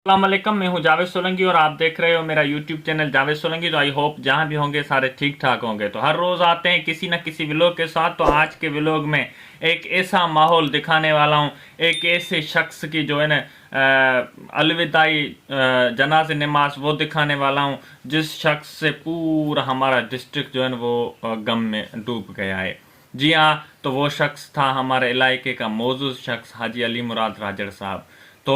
अस्सलामुअलैकुम, मैं हूं जावेद सोलंकी और आप देख रहे हो मेरा यूट्यूब चैनल जावेद सोलंकी। तो आई होप जहां भी होंगे सारे ठीक ठाक होंगे। तो हर रोज़ आते हैं किसी न किसी व्लॉग के साथ। तो आज के व्लॉग में एक ऐसा माहौल दिखाने वाला हूं, एक ऐसे शख्स की जो है ना अलविदाई जनाज़े नमाज वो दिखाने वाला हूं, जिस शख्स से पूरा हमारा डिस्ट्रिक्ट जो है ना वो गम में डूब गया है। जी हाँ, तो वो शख्स था हमारे इलाके का मौजूद शख्स हाजी अली मुराद राजड़ साहब। तो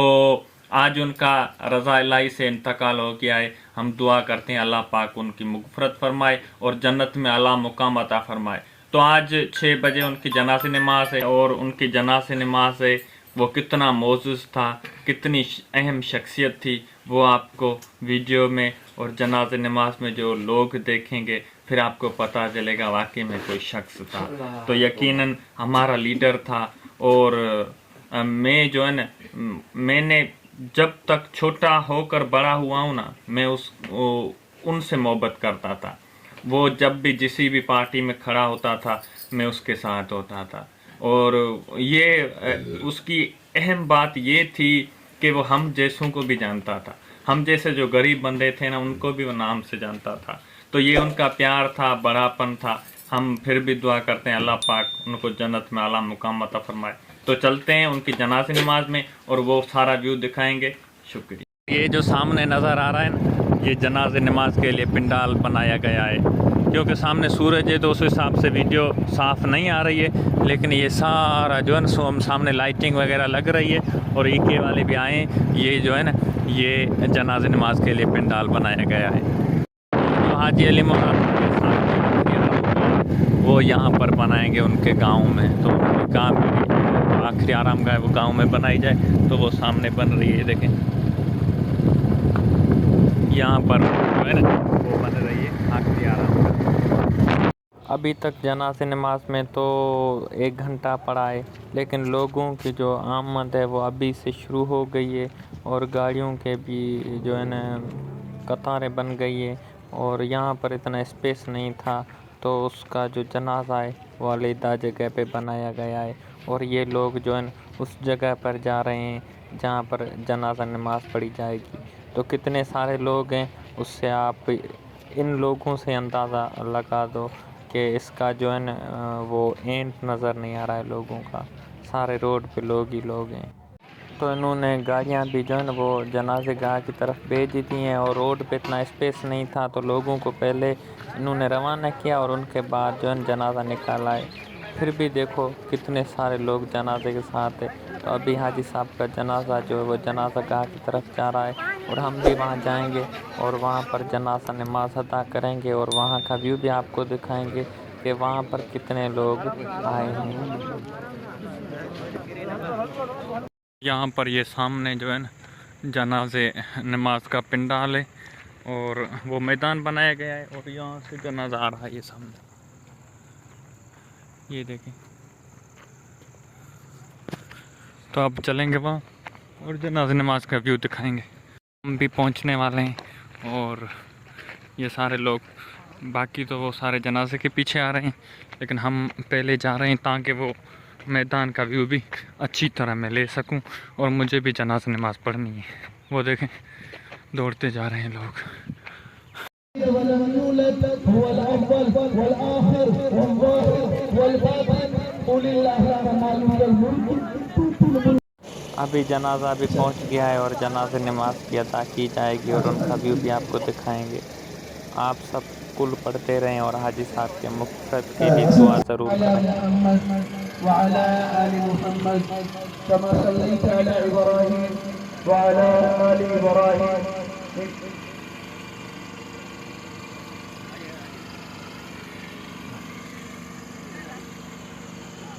आज उनका रज़ा इलाही से इंतकाल हो गया है। हम दुआ करते हैं अल्लाह पाक उनकी मग़फ़िरत फरमाए और जन्नत में आला मुकाम अता फरमाए। तो आज 6 बजे उनकी जनाज़े नमाज है और उनकी जनाज़े नमाज है वो कितना मौजूज़ था, कितनी अहम शख्सियत थी, वो आपको वीडियो में और जनाज़े नमाज में जो लोग देखेंगे फिर आपको पता चलेगा वाकई में कोई शख्स था। तो यकीनन हमारा लीडर था। और मैं जो है ना मैंने जब तक छोटा होकर बड़ा हुआ हूँ ना, मैं उनसे मोहब्बत करता था। वो जब भी किसी भी पार्टी में खड़ा होता था मैं उसके साथ होता था। और ये उसकी अहम बात ये थी कि वो हम जैसों को भी जानता था। हम जैसे जो गरीब बंदे थे ना उनको भी वो नाम से जानता था। तो ये उनका प्यार था, बड़ापन था। हम फिर भी दुआ करते हैं अल्लाह पाक उनको जन्नत में आला मुकाम अता फरमाए। तो चलते हैं उनकी जनाज़े नमाज में और वो सारा व्यू दिखाएंगे। शुक्रिया। ये जो सामने नज़र आ रहा है ना, ये जनाज़े नमाज के लिए पिंडाल बनाया गया है। क्योंकि सामने सूरज है तो उस हिसाब से वीडियो साफ़ नहीं आ रही है, लेकिन ये सारा जो है ना सामने लाइटिंग वगैरह लग रही है और ईके वाले भी आए। ये जो है ना ये जनाज़े नमाज के लिए पिंडाल बनाया गया है। जो हाजी अली मुराद वो यहाँ पर बनाएंगे उनके गांव में। तो उनके गाँव में आखिरी आराम गाह वो गांव में बनाई जाए तो वो सामने बन रही है। देखें यहाँ पर जो है ना वो बन रही है आखिरी आराम गाह। अभी तक जनाज़े नमाज में तो 1 घंटा पड़ा है, लेकिन लोगों की जो आमद है वो अभी से शुरू हो गई है और गाड़ियों के भी जो है ना कतारें बन गई है। और यहाँ पर इतना स्पेस नहीं था तो उसका जो जनाजा है वो अलग जगह पे बनाया गया है। और ये लोग जो है उस जगह पर जा रहे हैं जहाँ पर जनाजा नमाज पढ़ी जाएगी। तो कितने सारे लोग हैं उससे आप इन लोगों से अंदाज़ा लगा दो कि इसका जो है न वो एंड नज़र नहीं आ रहा है लोगों का। सारे रोड पे लोग ही लोग हैं। तो इन्होंने गाड़ियाँ भी जो है ना वो जनाज़े गाह की तरफ भेज दी हैं और रोड पे इतना स्पेस नहीं था तो लोगों को पहले इन्होंने रवाना किया और उनके बाद जो है जनाज़ा निकाला है। फिर भी देखो कितने सारे लोग जनाजे के साथ है। तो अभी हाजी साहब का जनाज़ा जो है वो जनाज़ा गाह की तरफ जा रहा है और हम भी वहाँ जाएंगे और वहाँ पर जनाज़ा नमाज अदा करेंगे और वहाँ का व्यू भी आपको दिखाएंगे कि वहाँ पर कितने लोग आए हैं। यहाँ पर ये सामने जो है ना जनाज़े नमाज का पिंडाल है और वो मैदान बनाया गया है और यहाँ से जनाज़ा आ रहा है ये सामने, ये देखें। तो अब चलेंगे वहाँ और जनाज़े नमाज का व्यू दिखाएंगे। हम भी पहुँचने वाले हैं और ये सारे लोग बाकी तो वो सारे जनाजे के पीछे आ रहे हैं, लेकिन हम पहले जा रहे हैं ताकि वो मैदान का व्यू भी अच्छी तरह मैं ले सकूं और मुझे भी जनाज़ा नमाज पढ़नी है। वो देखें दौड़ते जा रहे हैं लोग। अभी जनाजा भी पहुंच गया है और जनाज़े नमाज की अदा की जाएगी और उनका व्यू भी आपको दिखाएंगे। आप सब कुल पढ़ते रहें और हाजी साहब के मग़फ़िरत के लिए दुआ ज़रूर करें।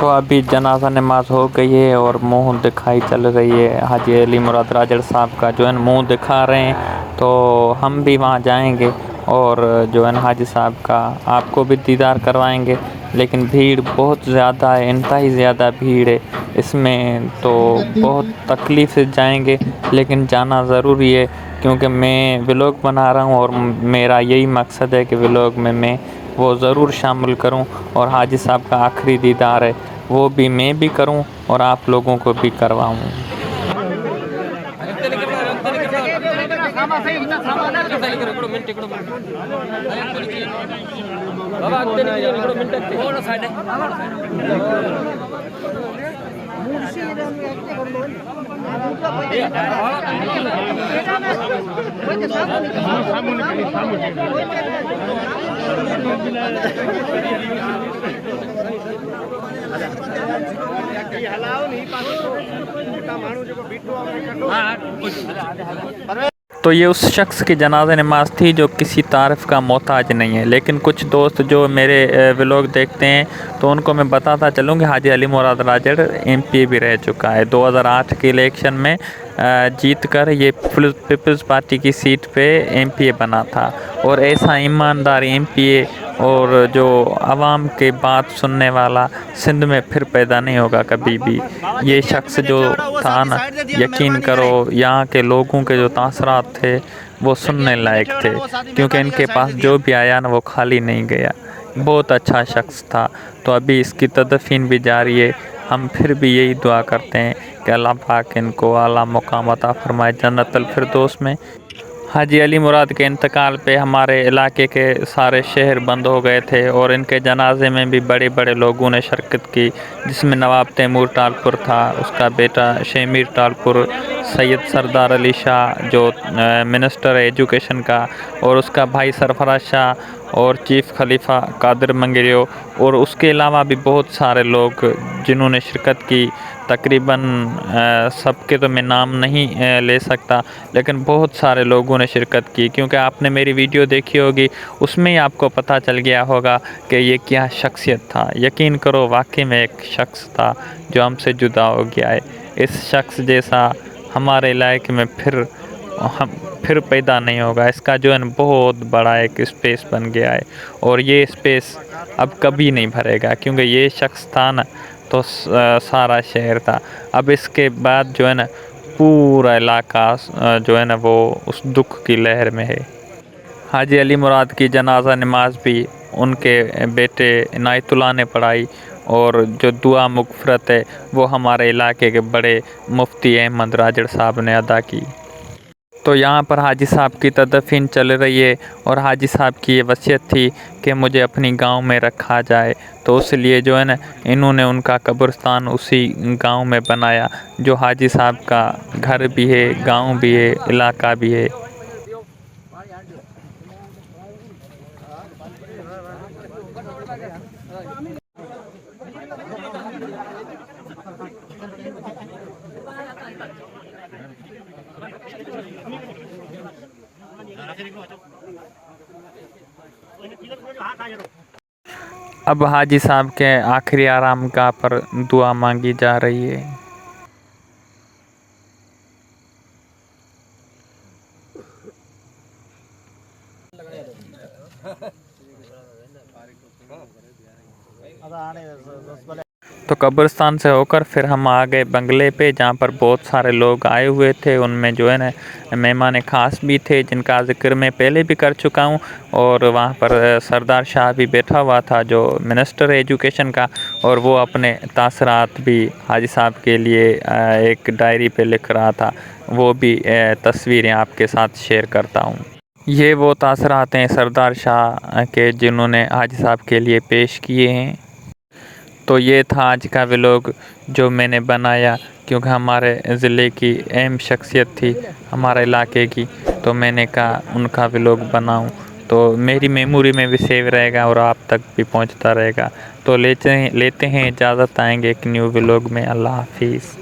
तो अभी जनाजा नमाज हो गई है और मुंह दिखाई चल रही है। हाजी अली मुराद राजड़ साहब का जो है मुंह दिखा रहे हैं, तो हम भी वहाँ जाएंगे और जो है हाजी साहब का आपको भी दीदार करवाएंगे। लेकिन भीड़ बहुत ज़्यादा है, इंतहाई ज़्यादा भीड़ है इसमें, तो बहुत तकलीफ़ से जाएंगे लेकिन जाना ज़रूरी है, क्योंकि मैं व्लॉग बना रहा हूँ और मेरा यही मकसद है कि व्लॉग में मैं वो ज़रूर शामिल करूं और हाजी साहब का आखिरी दीदार है वो भी मैं भी करूं और आप लोगों को भी करवाऊं। तो ये उस शख्स की जनाजा नमाज थी जो किसी तारीफ़ का मोहताज नहीं है। लेकिन कुछ दोस्त जो मेरे व्लॉग देखते हैं तो उनको मैं बताता चलूँ कि हाजी अली मुराद राजड़ MP भी रह चुका है। 2008 के इलेक्शन में जीत कर ये पीपल्स पार्टी की सीट पे MP बना था और ऐसा ईमानदार MP और जो आवाम के बात सुनने वाला सिंध में फिर पैदा नहीं होगा कभी भी। ये शख्स जो था ना, यकीन करो यहाँ के लोगों के जो तासरात थे वो सुनने लायक थे, क्योंकि इनके पास जो भी आया ना वो खाली नहीं गया। बहुत अच्छा शख्स था। तो अभी इसकी तदफीन भी जारी है। हम फिर भी यही दुआ करते हैं कि अल्लाह पाक इनको आला मुकाम अता फरमाए जन्नतुल फिरदौस में। हाजी अली मुराद के इंतकाल पे हमारे इलाके के सारे शहर बंद हो गए थे और इनके जनाजे में भी बड़े बड़े लोगों ने शिरकत की, जिसमें नवाब तैमूर टालपुर था, उसका बेटा शेमीर टालपुर, सैयद सरदार अली शाह जो मिनिस्टर है एजुकेशन का, और उसका भाई सरफराज शाह और चीफ़ खलीफा कादिर मंगरियो, और उसके अलावा भी बहुत सारे लोग जिन्होंने शिरकत की। तकरीबन सबके तो मैं नाम नहीं ले सकता, लेकिन बहुत सारे लोगों ने शिरकत की, क्योंकि आपने मेरी वीडियो देखी होगी उसमें ही आपको पता चल गया होगा कि ये क्या शख्सियत था। यकीन करो वाकई में एक शख्स था जो हमसे जुदा हो गया है। इस शख्स जैसा हमारे इलाके में फिर पैदा नहीं होगा। इसका जो है ना बहुत बड़ा एक स्पेस बन गया है और ये स्पेस अब कभी नहीं भरेगा, क्योंकि ये शख्स था ना तो सारा शहर था। अब इसके बाद जो है ना पूरा इलाका जो है ना वो उस दुख की लहर में है। हाजी अली मुराद की जनाजा नमाज भी उनके बेटे इनायतुल्लाह ने पढ़ाई और जो दुआ मग़फ़िरत है वो हमारे इलाके के बड़े मुफ्ती अहमद राजड़ साहब ने अदा की। तो यहाँ पर हाजी साहब की तदफीन चल रही है और हाजी साहब की ये वसीयत थी कि मुझे अपनी गांव में रखा जाए, तो इसलिए जो है ना इन्होंने उनका कब्रिस्तान उसी गांव में बनाया, जो हाजी साहब का घर भी है, गांव भी है, इलाका भी है। अब हाजी साहब के आखिरी आराम गाह पर दुआ मांगी जा रही है। तो कब्रिस्तान से होकर फिर हम आ गए बंगले पे, जहाँ पर बहुत सारे लोग आए हुए थे। उनमें जो है ना मेहमान ख़ास भी थे जिनका ज़िक्र मैं पहले भी कर चुका हूँ, और वहाँ पर सरदार शाह भी बैठा हुआ था जो मिनिस्टर है एजुकेशन का, और वो अपने तासरात भी हाजी साहब के लिए एक डायरी पे लिख रहा था। वो भी तस्वीरें आपके साथ शेयर करता हूँ। ये वो तासरात हैं सरदार शाह के जिन्होंने हाजी साहब के लिए पेश किए हैं। तो ये था आज का व्लॉग जो मैंने बनाया, क्योंकि हमारे ज़िले की अहम शख्सियत थी हमारे इलाके की, तो मैंने कहा उनका व्लॉग बनाऊं, तो मेरी मेमोरी में भी सेव रहेगा और आप तक भी पहुंचता रहेगा। तो लेते हैं इजाज़त, आएंगे एक न्यू व्लॉग में। अल्लाह हाफिज़।